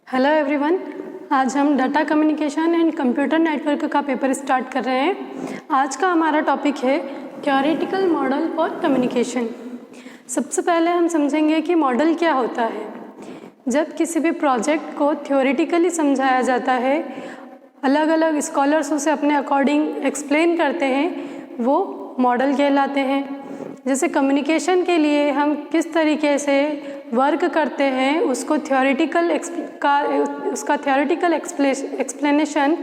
Hello everyone, आज हम data communication and computer network का पेपर स्टार्ट कर रहे हैं। आज का हमारा टॉपिक है थ्योरेटिकल मॉडल फॉर कम्युनिकेशन। सबसे पहले हम समझेंगे कि मॉडल क्या होता है। जब किसी भी प्रोजेक्ट को थ्योरेटिकली समझाया जाता है, अलग अलग स्कॉलर्स उसे अपने अकॉर्डिंग एक्सप्लेन करते हैं, वो मॉडल कहलाते हैं। जैसे कम्युनिकेशन के लिए हम किस तरीके से वर्क करते हैं उसको उसका थ्योरेटिकल एक्सप्लेनेशन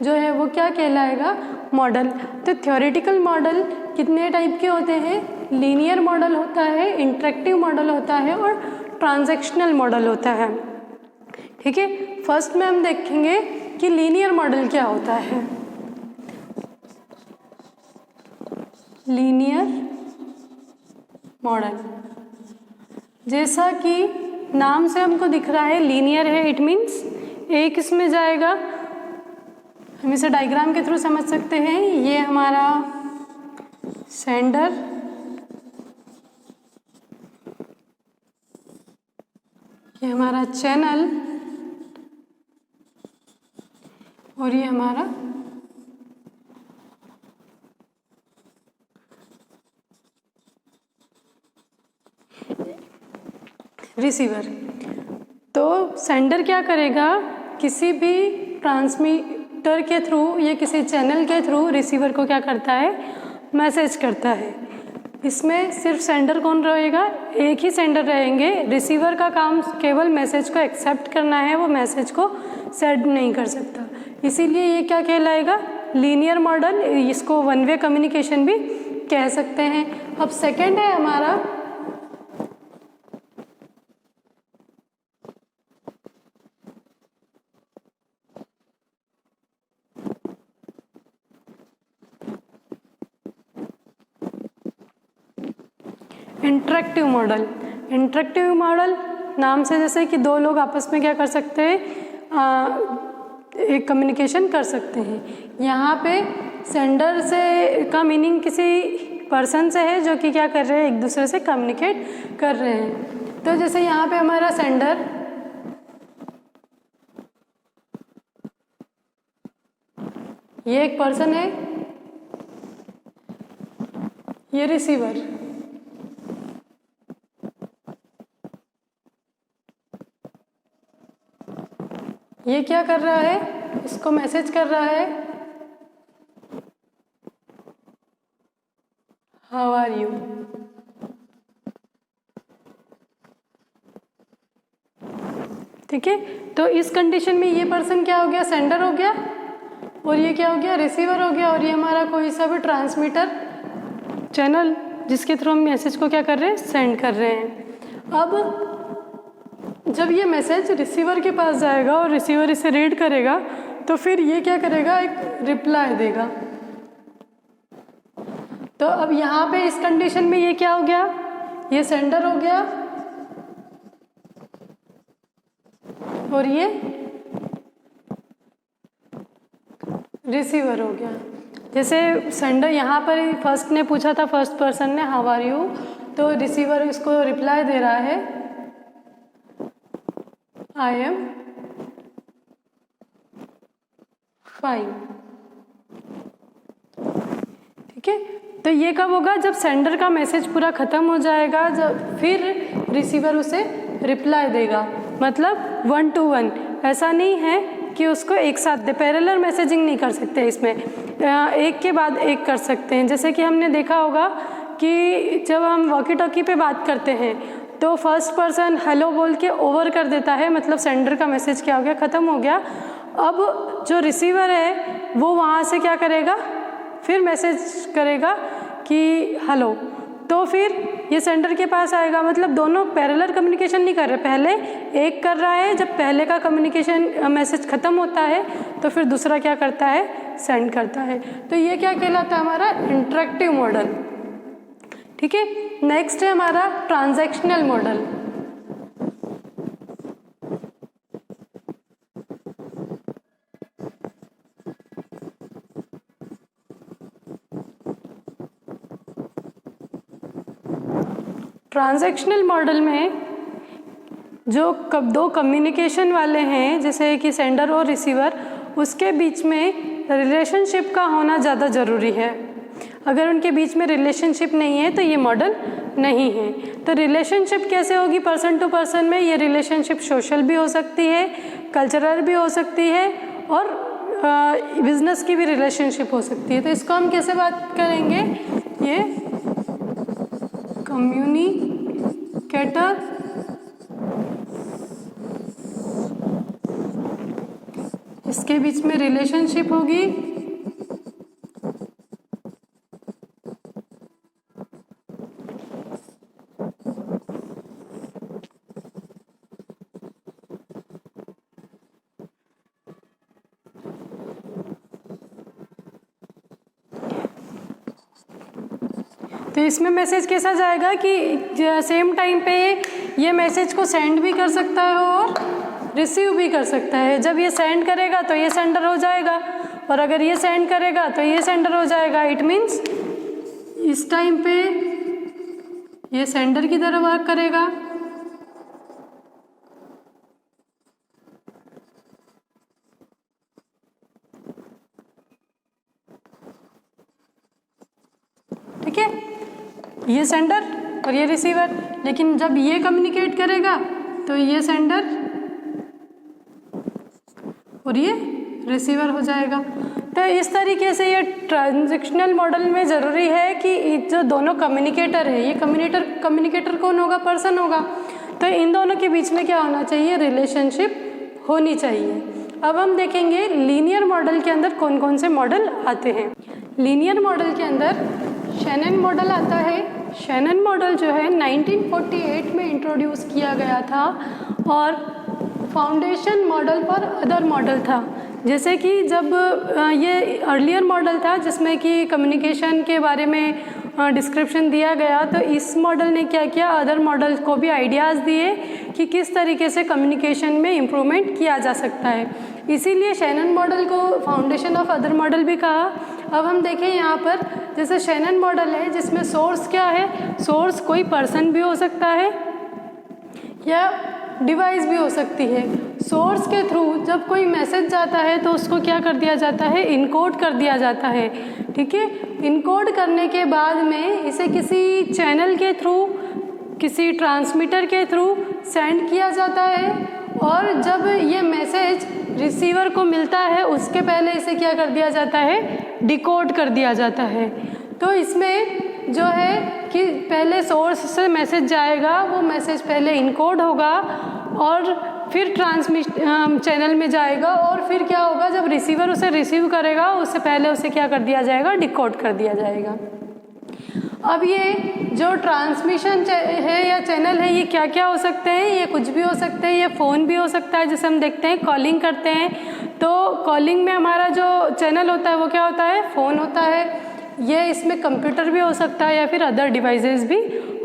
जो है वो क्या कहलाएगा, मॉडल। तो थ्योरेटिकल मॉडल कितने टाइप के होते हैं? लीनियर मॉडल होता है, इंटरेक्टिव मॉडल होता है और ट्रांजैक्शनल मॉडल होता है। ठीक है, फर्स्ट में हम देखेंगे कि लीनियर मॉडल क्या होता है। लीनियर मॉडल, जैसा कि नाम से हमको दिख रहा है लीनियर है, इट मीन्स एक इसमें जाएगा। हम इसे डायग्राम के थ्रू समझ सकते हैं। ये हमारा सेंडर, ये हमारा चैनल और ये हमारा रिसीवर। तो सेंडर क्या करेगा, किसी भी ट्रांसमीटर के थ्रू या किसी चैनल के थ्रू रिसीवर को क्या करता है, मैसेज करता है। इसमें सिर्फ सेंडर कौन रहेगा? एक ही सेंडर रहेंगे। रिसीवर का काम केवल मैसेज को एक्सेप्ट करना है, वो मैसेज को सेंड नहीं कर सकता। इसीलिए ये क्या कहलाएगा, लीनियर मॉडल। इसको वन वे कम्युनिकेशन भी कह सकते हैं। अब सेकेंड है हमारा इंटरेक्टिव मॉडल। इंटरेक्टिव मॉडल नाम से जैसे कि दो लोग आपस में क्या कर सकते हैं, एक कम्युनिकेशन कर सकते हैं। यहाँ पे सेंडर से का मीनिंग किसी पर्सन से है जो कि क्या कर रहे हैं, एक दूसरे से कम्युनिकेट कर रहे हैं। तो जैसे यहाँ पे हमारा सेंडर, ये एक पर्सन है, ये रिसीवर। ये क्या कर रहा है, इसको मैसेज कर रहा है, हाउ आर यू। ठीक है, तो इस कंडीशन में ये पर्सन क्या हो गया, सेंडर हो गया, और ये क्या हो गया, रिसीवर हो गया। और ये हमारा कोई सा भी ट्रांसमीटर चैनल जिसके थ्रू हम मैसेज को क्या कर रहे हैं, सेंड कर रहे हैं। अब जब ये मैसेज रिसीवर के पास जाएगा और रिसीवर इसे रीड करेगा, तो फिर ये क्या करेगा, एक रिप्लाई देगा। तो अब यहाँ पे इस कंडीशन में ये क्या हो गया, ये सेंडर हो गया और ये रिसीवर हो गया। जैसे सेंडर यहाँ पर फर्स्ट ने पूछा था, फर्स्ट पर्सन ने हाउ आर यू, तो रिसीवर इसको रिप्लाई दे रहा है आई एम फाइन। ठीक है, तो ये कब होगा, जब सेंडर का मैसेज पूरा ख़त्म हो जाएगा, जब फिर रिसीवर उसे रिप्लाई देगा। मतलब 1 to 1, ऐसा नहीं है कि उसको एक साथ दे, पैरेलल मैसेजिंग नहीं कर सकते इसमें, एक के बाद एक कर सकते हैं। जैसे कि हमने देखा होगा कि जब हम वॉकी टॉकी पे बात करते हैं तो फर्स्ट पर्सन हेलो बोल के ओवर कर देता है, मतलब सेंडर का मैसेज क्या हो गया, ख़त्म हो गया। अब जो रिसीवर है वो वहाँ से क्या करेगा, फिर मैसेज करेगा कि हेलो, तो फिर ये सेंडर के पास आएगा। मतलब दोनों पैरेलल कम्युनिकेशन नहीं कर रहे, पहले एक कर रहा है, जब पहले का कम्युनिकेशन मैसेज ख़त्म होता है तो फिर दूसरा क्या करता है, सेंड करता है। तो ये क्या कहलाता है, हमारा इंटरेक्टिव मॉडल। ठीक है, नेक्स्ट है हमारा ट्रांजैक्शनल मॉडल। ट्रांजैक्शनल मॉडल में जो दो कम्युनिकेशन वाले हैं जैसे कि सेंडर और रिसीवर, उसके बीच में रिलेशनशिप का होना ज़्यादा ज़रूरी है। अगर उनके बीच में रिलेशनशिप नहीं है तो ये मॉडल नहीं है। तो रिलेशनशिप कैसे होगी पर्सन टू पर्सन में? ये रिलेशनशिप सोशल भी हो सकती है, कल्चरल भी हो सकती है और बिजनेस की भी रिलेशनशिप हो सकती है। तो इसको हम कैसे बात करेंगे? ये कम्युनिकेटर इसके बीच में रिलेशनशिप होगी तो इसमें मैसेज कैसा जाएगा कि सेम टाइम पे ये मैसेज को सेंड भी कर सकता है और रिसीव भी कर सकता है। जब ये सेंड करेगा तो ये सेंडर हो जाएगा और अगर ये सेंड करेगा तो ये सेंडर हो जाएगा। इट मीन्स इस टाइम पे ये सेंडर की तरह वर्क करेगा ठीक है, ये सेंडर और ये रिसीवर। लेकिन जब ये कम्युनिकेट करेगा तो ये सेंडर और ये रिसीवर हो जाएगा। तो इस तरीके से ये ट्रांजैक्शनल मॉडल में ज़रूरी है कि जो दोनों कम्युनिकेटर है, ये कम्युनिकेटर कौन होगा? पर्सन होगा। तो इन दोनों के बीच में क्या होना चाहिए? रिलेशनशिप होनी चाहिए। अब हम देखेंगे लीनियर मॉडल के अंदर कौन कौन से मॉडल आते हैं। लीनियर मॉडल के अंदर शैनन मॉडल आता है। शैनन मॉडल जो है 1948 में इंट्रोड्यूस किया गया था और फाउंडेशन मॉडल पर अदर मॉडल था। जैसे कि जब ये अर्लियर मॉडल था जिसमें कि कम्युनिकेशन के बारे में डिस्क्रिप्शन दिया गया, तो इस मॉडल ने क्या किया, अदर मॉडल को भी आइडियाज़ दिए कि किस तरीके से कम्युनिकेशन में इम्प्रूवमेंट किया जा सकता है। इसीलिए शैनन मॉडल को फाउंडेशन ऑफ अदर मॉडल भी कहा। अब हम देखें यहाँ पर, जैसे शैनन मॉडल है जिसमें सोर्स क्या है? सोर्स कोई पर्सन भी हो सकता है या डिवाइस भी हो सकती है। सोर्स के थ्रू जब कोई मैसेज जाता है तो उसको क्या कर दिया जाता है? इनकोड कर दिया जाता है। ठीक है, इनकोड करने के बाद में इसे किसी चैनल के थ्रू, किसी ट्रांसमीटर के थ्रू सेंड किया जाता है और जब ये मैसेज रिसीवर को मिलता है उसके पहले इसे क्या कर दिया जाता है? डिकोड कर दिया जाता है। तो इसमें जो है कि पहले सोर्स से मैसेज जाएगा, वो मैसेज पहले इनकोड होगा और फिर चैनल में जाएगा और फिर क्या होगा, जब रिसीवर उसे रिसीव करेगा उससे पहले उसे क्या कर दिया जाएगा? डिकोड कर दिया जाएगा। अब ये जो ट्रांसमिशन है या चैनल है, ये क्या क्या हो सकते हैं? ये कुछ भी हो सकते हैं। ये फ़ोन भी हो सकता है, जैसे हम देखते हैं कॉलिंग करते हैं तो कॉलिंग में हमारा जो चैनल होता है वो क्या होता है? फ़ोन होता है। ये इसमें कंप्यूटर भी हो सकता है या फिर अदर डिवाइसेस भी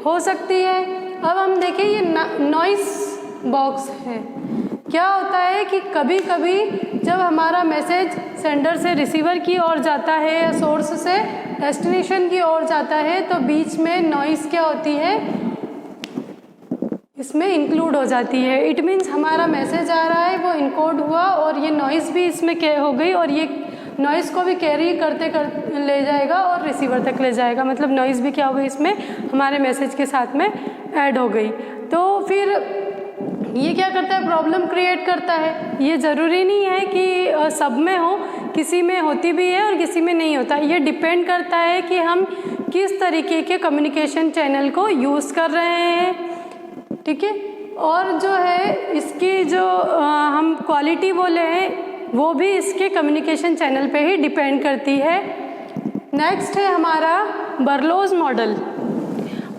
हो सकती है। अब हम देखें ये नॉइस बॉक्स है। क्या होता है कि कभी कभी जब हमारा मैसेज सेंडर से रिसीवर की ओर जाता है या सोर्स से डेस्टिनेशन की ओर जाता है तो बीच में नॉइस क्या होती है? इसमें इंक्लूड हो जाती है। इट मीन्स हमारा मैसेज आ रहा है, वो इनकोड हुआ और ये नॉइस भी इसमें हो गई और ये नॉइस को भी कैरी करते ले जाएगा और रिसीवर तक ले जाएगा। मतलब नॉइस भी क्या हो गई इसमें हमारे मैसेज के साथ में ऐड हो गई। तो फिर ये क्या करता है? प्रॉब्लम क्रिएट करता है। ये ज़रूरी नहीं है कि सब में हो, किसी में होती भी है और किसी में नहीं होता। ये डिपेंड करता है कि हम किस तरीके के कम्युनिकेशन चैनल को यूज़ कर रहे हैं। ठीक है, और जो है इसकी जो हम क्वालिटी बोले हैं वो भी इसके कम्युनिकेशन चैनल पे ही डिपेंड करती है। नेक्स्ट है हमारा बर्लोज मॉडल।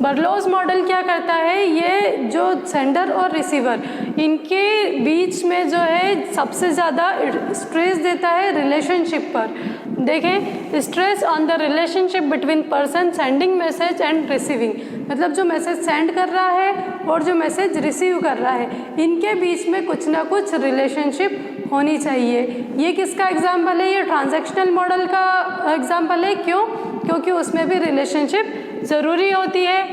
बर्लोज मॉडल क्या करता है? ये जो सेंडर और रिसीवर इनके बीच में जो है सबसे ज़्यादा स्ट्रेस देता है रिलेशनशिप पर। देखें, stress on the relationship between person sending message and receiving. मतलब जो मैसेज सेंड कर रहा है और जो मैसेज रिसीव कर रहा है, इनके बीच में कुछ ना कुछ रिलेशनशिप होनी चाहिए। ये किसका एग्जाम्पल है? ये ट्रांजैक्शनल मॉडल का एग्जाम्पल है। क्यों? क्योंकि उसमें भी रिलेशनशिप ज़रूरी होती है।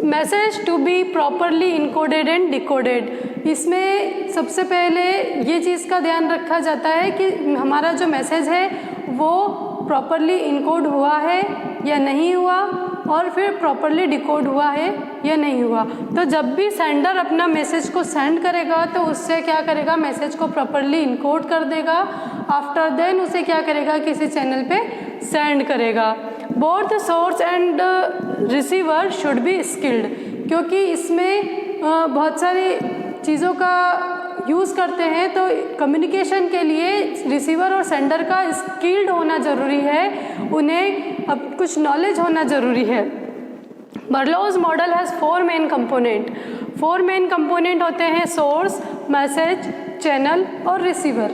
Message to be properly encoded and decoded, इसमें सबसे पहले ये चीज़ का ध्यान रखा जाता है कि हमारा जो मैसेज है वो प्रॉपरली इनकोड हुआ है या नहीं हुआ, और फिर प्रॉपरली डिकोड हुआ है या नहीं हुआ। तो जब भी सेंडर अपना मैसेज को सेंड करेगा तो उससे क्या करेगा, मैसेज को प्रॉपरली इनकोड कर देगा। आफ्टर देन उसे क्या करेगा, किसी चैनल पे सेंड करेगा। Both source and receiver should be skilled, क्योंकि इसमें बहुत सारी चीज़ों का यूज़ करते हैं, तो कम्युनिकेशन के लिए रिसीवर और सेंडर का स्किल्ड होना ज़रूरी है, उन्हें अब कुछ नॉलेज होना ज़रूरी है। Berlo's model has 4 main component. 4 main component होते हैं सोर्स, मैसेज, चैनल और रिसीवर।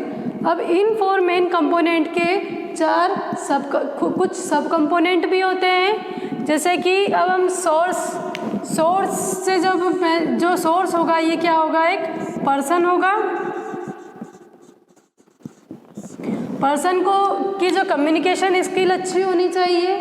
अब इन 4 मेन कंपोनेंट के कुछ सब कंपोनेंट भी होते हैं, जैसे कि अब हम सोर्स से जो सोर्स होगा ये क्या होगा, एक पर्सन होगा। पर्सन को की जो कम्युनिकेशन स्किल अच्छी होनी चाहिए,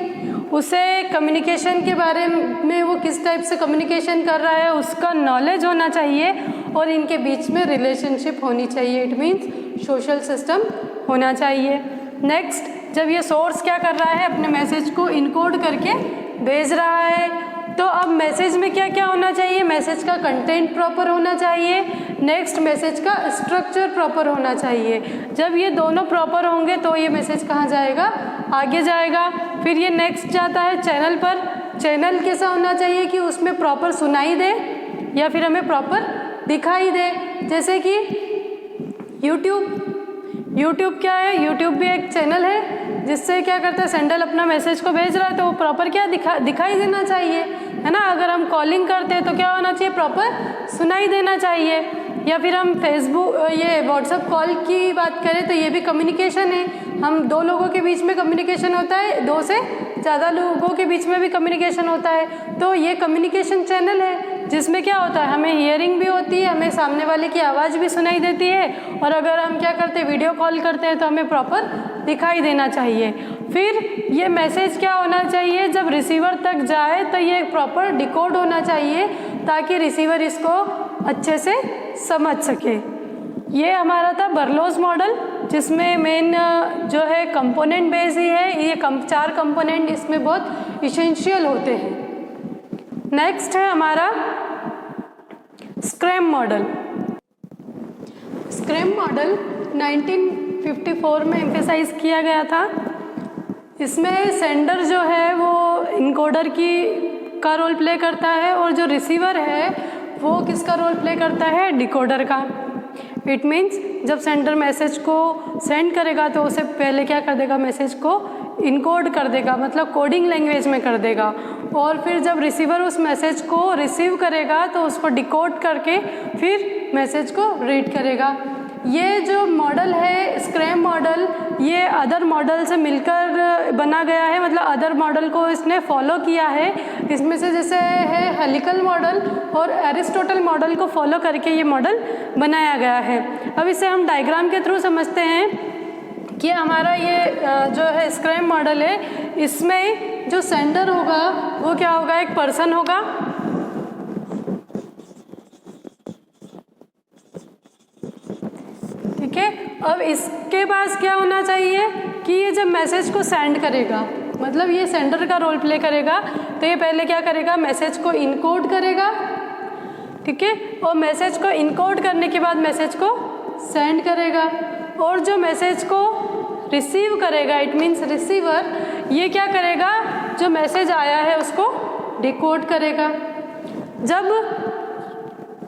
उसे कम्युनिकेशन के बारे में वो किस टाइप से कम्युनिकेशन कर रहा है उसका नॉलेज होना चाहिए, और इनके बीच में रिलेशनशिप होनी चाहिए, इट मीन्स सोशल सिस्टम होना चाहिए। नेक्स्ट, जब ये सोर्स क्या कर रहा है, अपने मैसेज को इनकोड करके भेज रहा है, तो अब मैसेज में क्या क्या होना चाहिए, मैसेज का कंटेंट प्रॉपर होना चाहिए। नेक्स्ट, मैसेज का स्ट्रक्चर प्रॉपर होना चाहिए। जब ये दोनों प्रॉपर होंगे तो ये मैसेज कहाँ जाएगा, आगे जाएगा। फिर ये नेक्स्ट जाता है चैनल पर। चैनल कैसा होना चाहिए कि उसमें प्रॉपर सुनाई दे या फिर हमें प्रॉपर दिखाई दे, जैसे कि यूट्यूब क्या है, यूट्यूब भी एक चैनल है जिससे क्या करता है, सेंडर अपना मैसेज को भेज रहा है तो वो प्रॉपर क्या दिखाई देना चाहिए, है ना। अगर हम कॉलिंग करते हैं तो क्या होना चाहिए, प्रॉपर सुनाई देना चाहिए। या फिर हम व्हाट्सएप कॉल की बात करें तो ये भी कम्युनिकेशन है, हम 2 लोगों के बीच में कम्युनिकेशन होता है, 2 से ज़्यादा लोगों के बीच में भी कम्युनिकेशन होता है। तो ये कम्युनिकेशन चैनल है जिसमें क्या होता है, हमें हियरिंग भी होती है, हमें सामने वाले की आवाज़ भी सुनाई देती है, और अगर हम क्या करते हैं, वीडियो कॉल करते हैं तो हमें प्रॉपर दिखाई देना चाहिए। फिर ये मैसेज क्या होना चाहिए, जब रिसीवर तक जाए तो ये प्रॉपर डिकोड होना चाहिए ताकि रिसीवर इसको अच्छे से समझ सके। ये हमारा था बर्लौज मॉडल, जिसमें मेन जो है कंपोनेंट बेस ही है, ये 4 कंपोनेंट इसमें बहुत इसेंशियल होते हैं। नेक्स्ट है हमारा स्क्रैम मॉडल। स्क्रैम मॉडल 1954 में एम्फेसाइज किया गया था। इसमें सेंडर जो है वो इनकोडर का रोल प्ले करता है, और जो रिसीवर है वो किसका रोल प्ले करता है, डिकोडर का। इट मीन्स जब सेंडर मैसेज को सेंड करेगा तो उसे पहले क्या कर देगा, मैसेज को इनकोड कर देगा, मतलब कोडिंग लैंग्वेज में कर देगा, और फिर जब रिसीवर उस मैसेज को रिसीव करेगा तो उसको डिकोड करके फिर मैसेज को रीड करेगा। ये जो मॉडल है स्क्रैम मॉडल, ये अदर मॉडल से मिलकर बना गया है, मतलब अदर मॉडल को इसने फॉलो किया है। इसमें से जैसे है हेलिकल मॉडल और एरिस्टोटल मॉडल को फॉलो करके ये मॉडल बनाया गया है। अब इसे हम डायग्राम के थ्रू समझते हैं कि हमारा ये जो है स्क्रैम मॉडल है, इसमें जो सेंडर होगा वो क्या होगा, एक पर्सन होगा, ठीक है। अब इसके पास क्या होना चाहिए कि ये जब मैसेज को सेंड करेगा, मतलब ये सेंडर का रोल प्ले करेगा, तो ये पहले क्या करेगा, मैसेज को इनकोड करेगा, ठीक है, और मैसेज को इनकोड करने के बाद मैसेज को सेंड करेगा, और जो मैसेज को रिसीव करेगा, इट मीन्स रिसीवर, ये क्या करेगा, जो मैसेज आया है उसको डिकोड करेगा। जब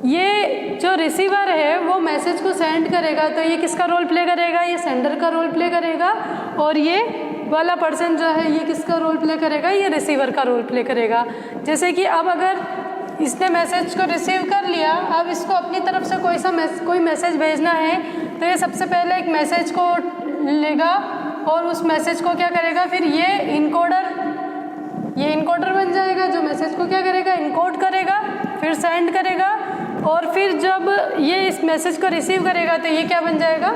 ये जो रिसीवर है वो मैसेज को सेंड करेगा तो ये किसका रोल प्ले करेगा, ये सेंडर का रोल प्ले करेगा, और ये वाला पर्सन जो है ये किसका रोल प्ले करेगा, ये रिसीवर का रोल प्ले करेगा। जैसे कि अब अगर इसने मैसेज को रिसीव कर लिया, अब इसको अपनी तरफ से कोई मैसेज भेजना है तो ये सबसे पहले एक मैसेज को लेगा और उस मैसेज को क्या करेगा, फिर ये इनकोडर बन जाएगा, जो मैसेज को क्या करेगा, इनकोड करेगा, फिर सेंड करेगा, और फिर जब ये इस मैसेज को रिसीव करेगा तो ये क्या बन जाएगा,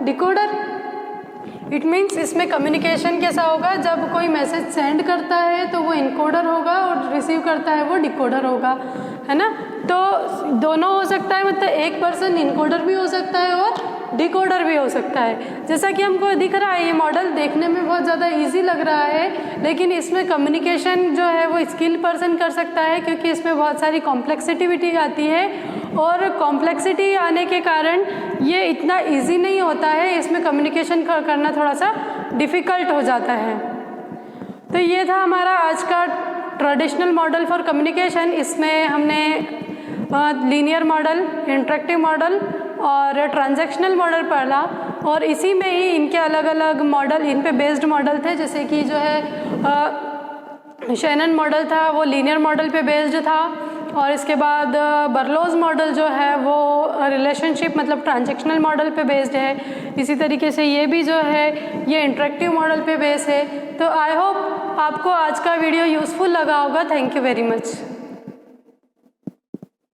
डिकोडर। इट मीन्स इसमें कम्युनिकेशन कैसा होगा, जब कोई मैसेज सेंड करता है तो वो इनकोडर होगा और रिसीव करता है वो डिकोडर होगा, है ना। तो दोनों हो सकता है, मतलब एक पर्सन इनकोडर भी हो सकता है और डिकोडर भी हो सकता है। जैसा कि हमको दिख रहा है ये मॉडल देखने में बहुत ज़्यादा इजी लग रहा है, लेकिन इसमें कम्युनिकेशन जो है वो स्किल पर्सन कर सकता है, क्योंकि इसमें बहुत सारी कॉम्प्लेक्सिटी आती है और कॉम्प्लेक्सिटी आने के कारण ये इतना इजी नहीं होता है, इसमें कम्युनिकेशन करना थोड़ा सा डिफ़िकल्ट हो जाता है। तो ये था हमारा आज का ट्रेडिशनल मॉडल फॉर कम्युनिकेशन। इसमें हमने लीनियर मॉडल, इंटरेक्टिव मॉडल और ट्रांजैक्शनल मॉडल पढ़ा, और इसी में ही इनके अलग अलग मॉडल, इन पे बेस्ड मॉडल थे। जैसे कि जो है शैनन मॉडल था वो लीनियर मॉडल पे बेस्ड था, और इसके बाद बर्लोज मॉडल जो है वो रिलेशनशिप मतलब ट्रांजैक्शनल मॉडल पे बेस्ड है। इसी तरीके से ये भी जो है ये इंटरेक्टिव मॉडल पे बेस्ड है। तो आई होप आपको आज का वीडियो यूज़फुल लगा होगा। Thank you very much.